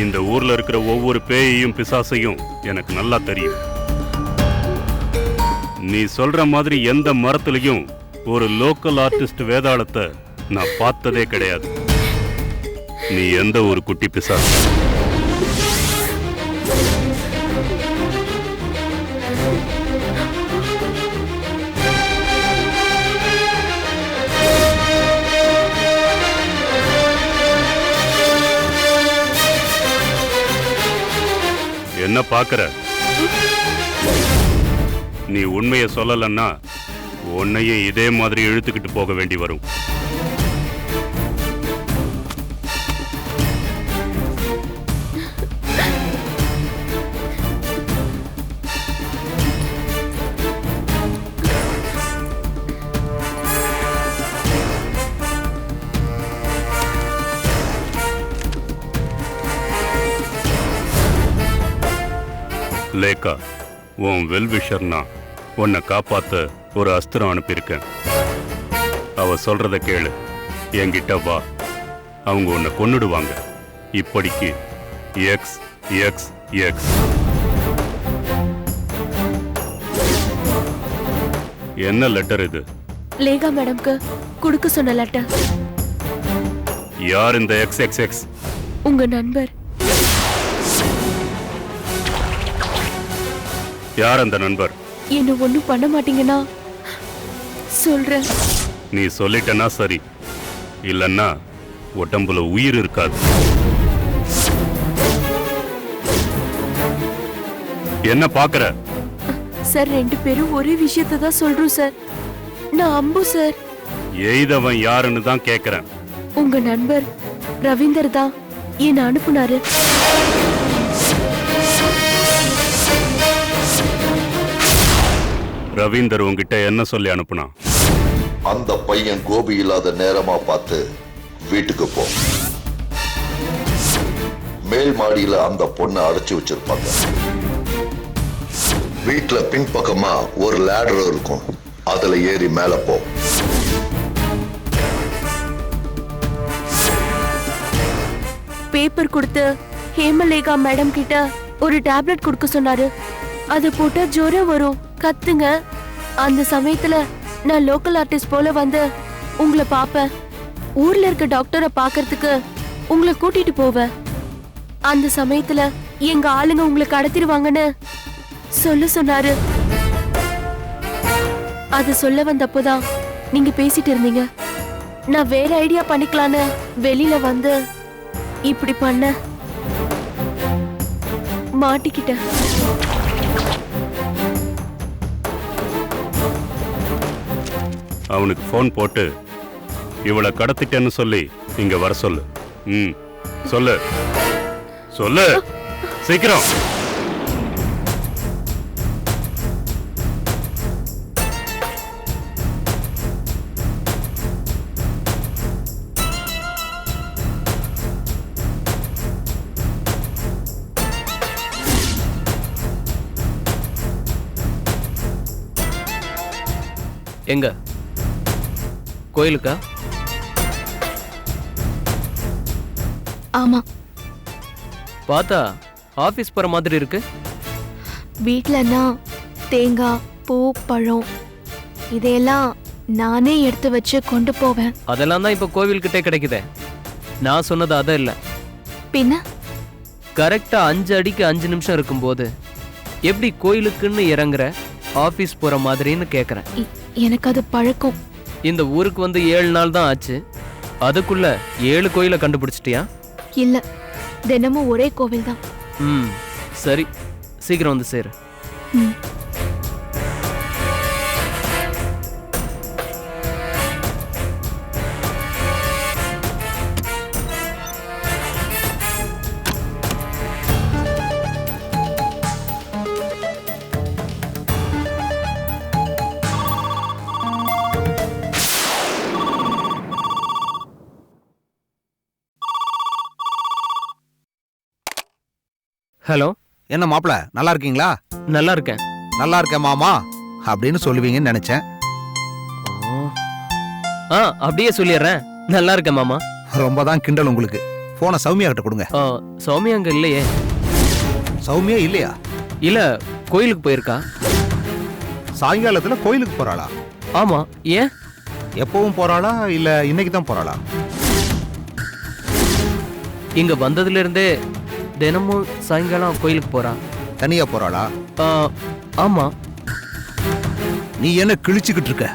இந்த ஊர்ல இருக்கிற ஒவ்வொரு பேயையும் பிசாசையும் எனக்கு நல்லா தெரியும். நீ சொல்ற மாதிரி எந்த மரத்திலையும் ஒரு லோக்கல் ஆர்டிஸ்ட் வேதாளத்தை நான் பார்த்ததே கிடையாது. நீ எந்த ஒரு குட்டி பிசாசு? என்ன பாக்குற? நீ உண்மையை சொல்லலன்னா உன்னையும் இதே மாதிரி இழுத்துக்கிட்டு போக வேண்டி வரும். லேக்கா, உன் வெல்விஷர்னா உன்னை காப்பாத்த ஒரு அஸ்திரம் அனுப்பியிருக்கேன். அவ சொல்றத கேளு, என்கிட்ட வா. அவங்க உன்னை கொன்னுடுவாங்க. இப்படிக்கு எக்ஸ் எக்ஸ் எக்ஸ். என்ன லெட்டர் இது? லேகா மேடம்க்கு கொடுக்க சொன்ன லெட்டர். யார் இந்த எக்ஸ் எக்ஸ் எக்ஸ்? உங்க நண்பர். யார் அந்த நண்பர்? என்ன ஒண்ணும் பண்ண மாட்டீங்கன்னா சொல்றேன். நீ சொல்லிட்டனா சரி, இல்லன்னா உடம்புல உயிர் இருக்காது. என்ன பாக்குற? சார், 2 பேரும் ஒரே விஷயத்தை தான் சொல்றோம் சார். நான் அம்பு சார். எய்தவன் யாருன்னு தான் கேக்குறேன். உங்க நண்பர் ரவீந்தர் தான் என்ன அனுப்புனாரு. ரவீந்தர் உங்ககிட்ட என்ன சொல்லி அனுப்புனா? அந்த பையன் கோபி இல்லாத நேரமா பார்த்து வீட்டுக்கு போ. மேல் மாடியில அந்த பொண்ணை அடைச்சு வச்சிருப்பாங்க. வீட்டுல பின்பக்கமா ஒரு லேடர் இருக்கும், அதுல ஏறி மேல போ. பேப்பர் கொடுத்து ஹேமலேகா மேடம் கிட்ட ஒரு டேப்லெட் கொடுக்க சொன்னாரு. அது போட்டா ஜுரம் வரும், கத்துங்க. அந்த சமயத்துல நான் லோக்கல் ஆர்டிஸ்ட் போல வந்து உங்களை பாப்பேன். ஊர்ல இருக்க டாக்டரை பாக்கிறதுக்கு உங்களை கூட்டிட்டு போவேன். அந்த சமயத்துல எங்க ஆளுங்க உங்களை கடத்திடுவாங்கன்னு சொல்ல சொன்னாரு. அது சொல்ல வந்தப்போதான் நீங்க பேசிட்டு இருந்தீங்க. நான் வேற ஐடியா பண்ணிக்கலான்னு வெளியில வந்து இப்படி பண்ண மாட்டிக்கிட்டேன். அவனுக்கு போன் போட்டு இவளை கடத்திட்டேன்னு சொல்லி இங்க வர சொல்லு. சொல்லு சொல்லு, சீக்கிரம். எங்க கோயிலுக்கா? ஆமா. பார்த்தா ஆபீஸ் போற மாதிரி இருக்கு. வீட்லனா தேங்காய், பூ, பழம் இதையெல்லாம் நானே எடுத்து வச்சு கொண்டு போவேன். அதெல்லாம் தான் இப்ப கோவில்கிட்டே கிடைக்குதே. நான் சொன்னது அத இல்ல. பின்ன கரெக்டா 5 அடிக்கு 5 நிமிஷம் இருக்கும்போது எப்படி கோயிலுக்குன்னு இறங்குற ஆபீஸ் போற மாதிரின்னு கேக்குறேன். எனக்கு அது பழக்கம். இந்த ஊருக்கு வந்து 7 நாள் தான் ஆச்சு. அதுக்குள்ள 7 கோயிலை கண்டுபிடிச்சிட்டியா? இல்ல, தினமும் ஒரே கோவில் தான். சரி, சீக்கிரம் வந்து சேரு. ஹலோ. என்ன மாப்பிள, நல்லா இருக்கீங்களா? நல்லா இருக்கேன். நல்லா இருக்கேன் மாமா அப்படின்னு சொல்லுவீங்கன்னு நினைச்சேன். அப்படியே சொல்லிடுறேன். நல்லா இருக்கேன் மாமா. ரொம்ப தான் கிண்டல் உங்களுக்கு. போனை சௌமியா கிட்ட கொடுங்க. சௌமியா அங்க இல்லையே. சௌமியா இல்லையா? இல்ல, கோயிலுக்கு போயிருக்கா. சாயங்காலத்துல கோயிலுக்கு போறாளா? ஆமா, ஏன்? எப்பவும் போறாளா இல்ல இன்னைக்கு தான் போறாளா? இங்க வந்ததுல இருந்தே தினமும் சாயங்காலம் கோயிலுக்கு போறா. தனியா போறாளா? ஆமா. நீ என்ன கிழிச்சுக்கிட்டு இருக்க?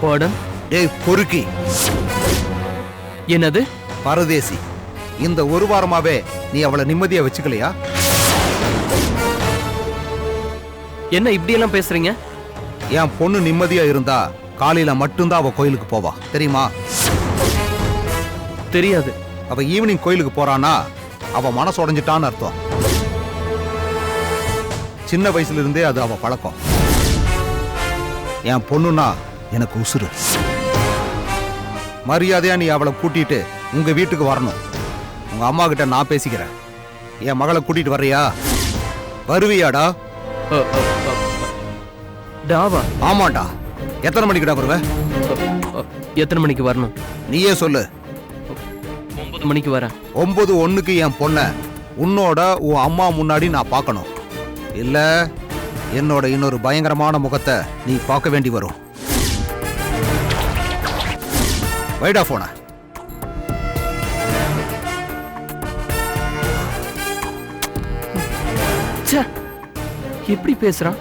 பாடன். டேய் பொறுக்கி. என்னது? பரதேசி, இந்த ஒரு வாரமாவே நீ அவளை நிம்மதியா வச்சுக்கலையா? என்ன இப்படி எல்லாம் பேசுறீங்க? என் பொண்ணு நிம்மதியா இருந்தா காலையில மட்டும்தான் அவ கோயிலுக்கு போவா, தெரியுமா? தெரியாது. அவ ஈவினிங் கோயிலுக்கு போறானா அவ மனசு உடைஞ்சிட்டான்னு அர்த்தம். சின்ன வயசுல இருந்தே அது அவ பழக்கம். என் பொண்ணுன்னா எனக்கு உசுறு. மரியாதையா நீ அவளை கூட்டிட்டு உங்க வீட்டுக்கு வரணும். உங்க அம்மா கிட்ட நான் பேசிக்கிறேன். என் மகளை கூட்டிட்டு வர்றியா? வருவியாடா? டாவா? ஆமாண்டா. எத்தனை மணிக்குடா வருவ? எத்தனை மணிக்கு வரணும்? நீயே சொல்லு. 9 மணிக்கு வரேன். 9:01 என் பொண்ண உன்னோட உன் அம்மா முன்னாடி நான் பார்க்கணும். இல்ல என்னோட இன்னொரு பயங்கரமான முகத்தை நீ பார்க்க வேண்டி வரும். வைடா போன. எப்படி பேசுறான்?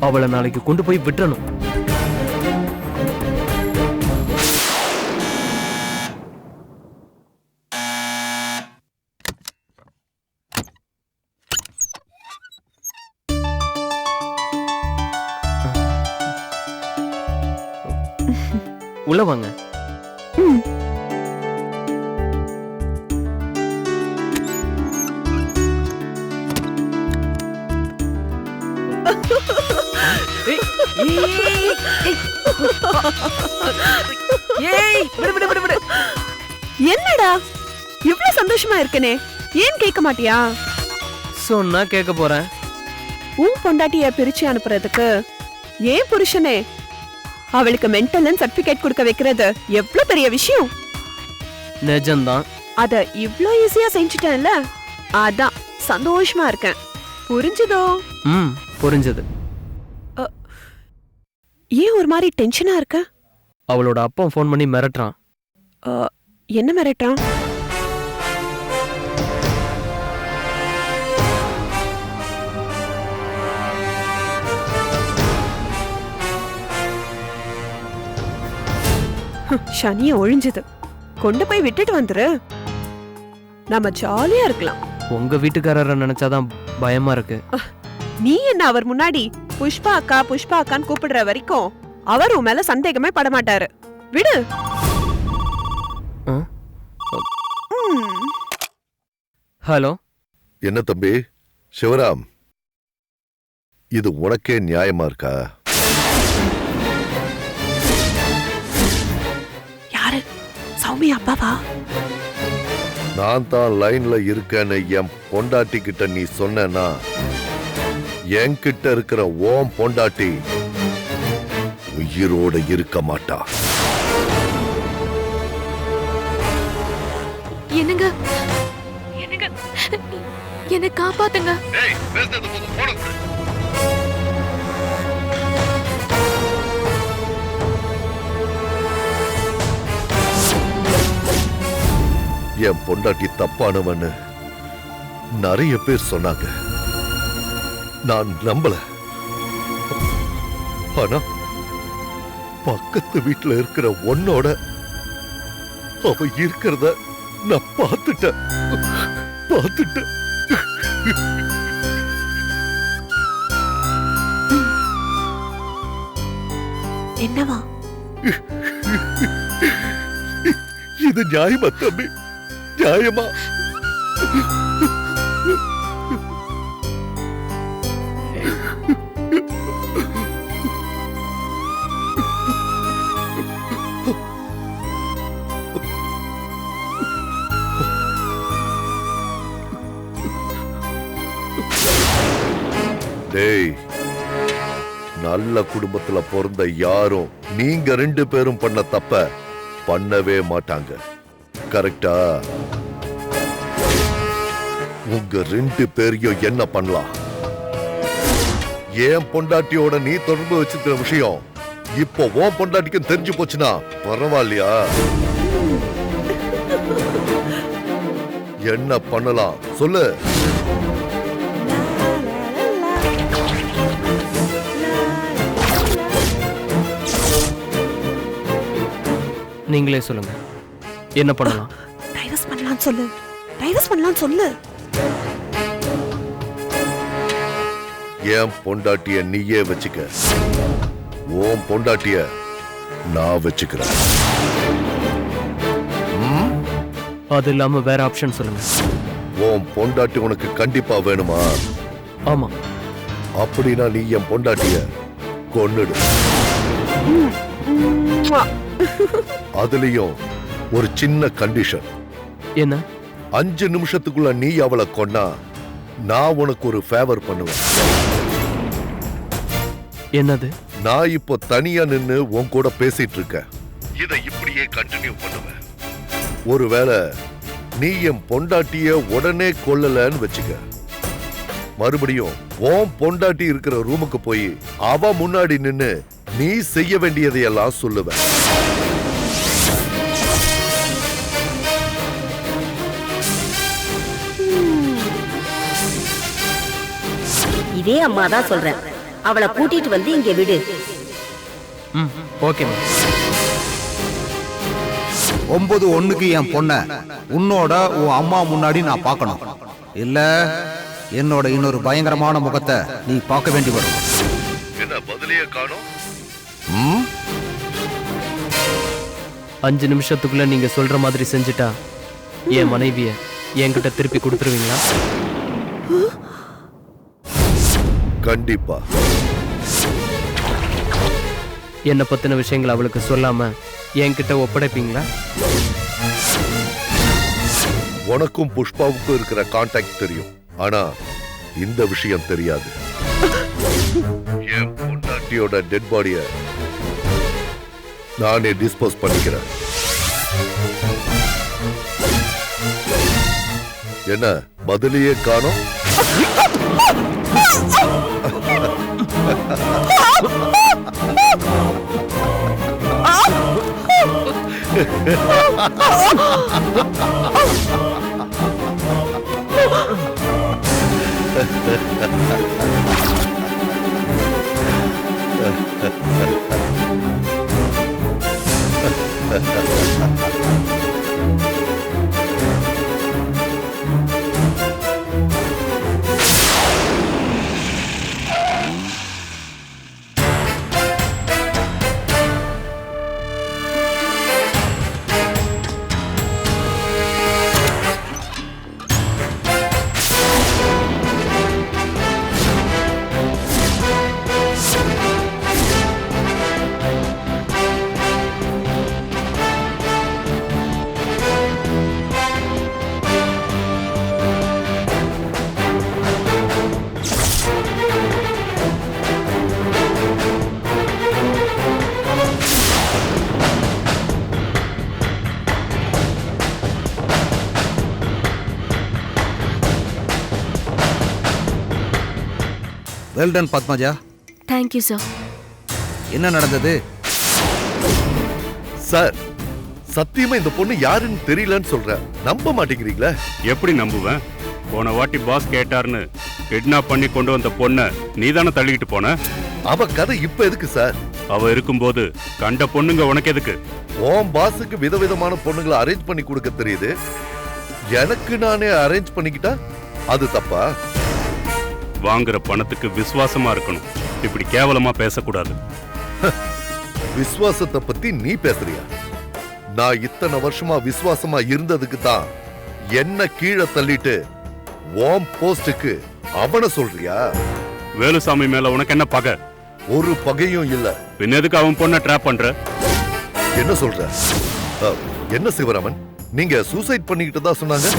அவளை நாளைக்கு கொண்டு போய் விட்டுறணும். உள்ள வாங்க. என்னடா இவ்ளோ சந்தோஷமா இருக்கனே, ஏன் கேட்க மாட்டியா? சொன்னா கேட்க போறேன். உன் பொண்டாட்டிய பிரிச்சு அனுப்புறதுக்கு ஏன் புருஷனே அவளுக்கு மென்டல் சர்டிபிகேட் கொடுக்க வைக்கிறது எவ்வளவு பெரிய விஷயம். நிஜம்தான். அத இவ்ளோ ஈஸியா செஞ்சுட்டேன்ல, அதான் சந்தோஷமா இருக்கேன். புரிஞ்சுதோ? புரிஞ்சது. ஏன் ஒரு மாதிரி டென்ஷனா இருக்க? அவளோட அப்பா ஃபோன் பண்ணி மிரட்டுறான். என்ன மிரட்டுறான்? சனிய ஒழிஞ்சது. கொண்டு போய் விட்டுட்டு வந்துரு, நம்ம ஜாலியா இருக்கலாம். உங்க வீட்டுக்காரரை நினைச்சாதான் பயமா இருக்கு. நீ என்ன அவர் முன்னாடி புஷ்பா அக்கா புஷ்பா அக்கான்னு கூப்பிடுற வரைக்கும் அவர் உன் மேல சந்தேகமே படமாட்டாரு. விடு. ஹலோ. என்ன தம்பி சிவராம், இது உனக்கே நியாயமா இருக்கா? யாரு? சௌமியா அப்பாவா? நான் தான் லைன்ல இருக்கேன்னு என் பொண்டாட்டி கிட்ட நீ சொன்னா என்கிட்ட இருக்கிற ஓம் பொண்டாட்டி உயிரோட இருக்க மாட்டா. என்னங்க என்னங்க, என்ன காப்பாத்துங்க. என் பொண்டாட்டி தப்பானவன்னு நிறைய பேர் சொன்னாங்க. நான் நம்பல. ஆனா பக்கத்து வீட்டுல இருக்கிற ஒன்னோட அவ இருக்கிறத நான் பார்த்துட்டேன். என்னவா? இது நியாயமா தம்பி? நியாயமா? டேய், நல்ல குடும்பத்துல பிறந்த யாரும் நீங்க 2 பேரும் பண்ண தப்ப பண்ணவே மாட்டாங்க. கரெக்டா? உங்க 2 பேரையும் என்ன பண்ணலாம்? ஏன் பொண்டாட்டியோட நீ தொடர்பு வச்சிருக்கிற விஷயம் இப்போ உன் பொண்டாட்டிக்கும் தெரிஞ்சு போச்சுன்னா பரவாயில்லையா? என்ன பண்ணலாம் சொல்லு. நீங்களே சொல்லுங்க, என்ன பண்ணலாம்? டைவர்ஸ் பண்ணலாம் சொல்லு. டைவர்ஸ் பண்ணலாம் சொல்லு. ஏன் பொண்டாட்டிய நீயே வச்சுக்க, உன் பொண்டாட்டிய நான் வச்சுக்கிறேன். அது இல்லாம வேற ஆப்ஷன் சொல்லுங்க. உன் பொண்டாட்டி உனக்கு கண்டிப்பா வேணுமா? ஆமா. அப்படின்னா நீ என் பொண்டாட்டிய கொன்னுடு. அதுலயும் ஒரு சின்ன கண்டிஷன். என்ன? 5 நிமிஷத்துக்குள்ள நீ அவளை கொன்னா நான் உனக்கு ஒரு ஃபேவர் பண்ணுவேன். என்னது? நான் இப்போ தனியா நின்னு உன் கூட பேசிட்டு இருக்கேன். இதை இப்படியே கண்டினியூ பண்ணுவேன். ஒருவேளை நீ என் பொண்டாட்டிய உடனே கொல்லலன்னு வச்சுக்க, மறுபடியும் உன் பொண்டாட்டி இருக்கிற ரூமுக்கு போய் அவ முன்னாடி நின்னு நீ செய்ய வேண்டியதையெல்லாம் சொல்லுவேன். இதே அம்மா தான் சொல்றேன், அவளை கூட்டிட்டு வந்து இங்க விடு. ஓகே. 9-1க்கு என் பொண்ண உன்னோட உன் அம்மா முன்னாடி நான் பார்க்கணும். இல்ல என்னோட இன்னொரு பயங்கரமான முகத்தை நீ பார்க்க வேண்டி வரும். என்ன பதிலையே காணோம்? 5 நிமிஷத்துக்குள்ள நீங்க சொல்ற மாதிரி செஞ்சுட்டா என் மனைவிய என்கிட்ட திருப்பி கொடுத்துருவீங்களா? கண்டிப்பா. என்ன பத்தின விஷயங்கள் அவளுக்கு சொல்லாம என்கிட்ட ஒப்படைப்பீங்களா? உனக்கும் புஷ்பாவுக்கும் இருக்கிற கான்டாக்ட் தெரியும், ஆனா இந்த விஷயம் தெரியாது. என் பொண்டாட்டியோட டெட் பாடிய நானே டிஸ்போஸ் பண்ணிக்கிறேன். என்ன பதிலையே காணோம்? Well done Padmaja. Thank you sir. என்ன நடந்தது? சார், சத்தியமா இந்த பொண்ணு யாருன்னு தெரியலன்னு சொல்ற, நம்ப மாட்டேங்கிறீங்களா? எப்படி நம்புவேன்? போன வாட்டி பாஸ் கேட்டார்னு கிட்னாப் பண்ணி கொண்டு வந்த பொண்ண நீதானே தள்ளிக்கிட்டு போன. அவ கதை இப்ப எதுக்கு சார்? அவ இருக்கும்போது கண்ட பொண்ணுங்க உனக்கு எதுக்கு? உன் பாஸுக்கு விதவிதமான பொண்ணுங்களை அரேஞ்ச் பண்ணி கொடுக்க தெரியுது, எனக்கு நானே அரேஞ்ச் பண்ணிக்கிட்டா அது தப்பா? வாங்குற பணத்துக்கு விசுவாசமா இருக்கணும், இப்படி கேவலமா பேசக்கூடாது. விசுவாசத்தை பத்தி நீ பேசுறியா? நான் இத்தனை வருஷமா விசுவாசமா இருந்ததுக்கு தான் என்ன கீழே தள்ளிட்டு உன் போஸ்டுக்கு அவனை சொல்றியா? வேலுசாமி மேல உனக்கு என்ன பகை? ஒரு பகையும் இல்ல. பின்ன எதுக்கு அவன் பொண்ணை ட்ராப் பண்ற? என்ன சொல்ற? என்ன சிவராமன், நீங்க சூசைட் பண்ணிக்கிட்டு தான் சொன்னாங்க.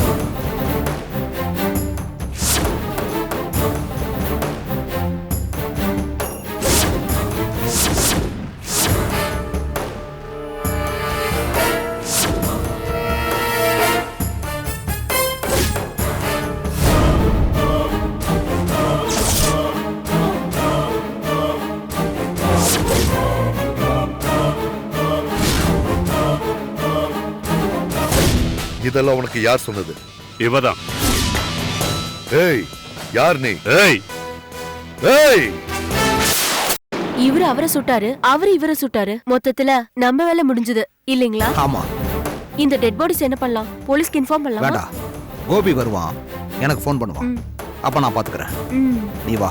இதெல்லாம் உனக்கு யார் சொன்னது? இவதான். ஏய், யார் நீ? ஏய், ஏய், இவரு அவரை சுட்டாரு, அவரு இவரை சுட்டாரு. மொத்தத்துல நம்ம வேலை முடிஞ்சது இல்லீங்களா? ஆமா. இந்த டெட் பாடிஸ் என்ன பண்ணலாம்? போலீஸ்க்கு இன்ஃபார்ம் பண்ணலாமா? வேண்டாம், கோபி வருவான், எனக்கு ஃபோன் பண்ணுவான். அப்ப நான் பாத்துக்கிறேன். ம். நீ வா.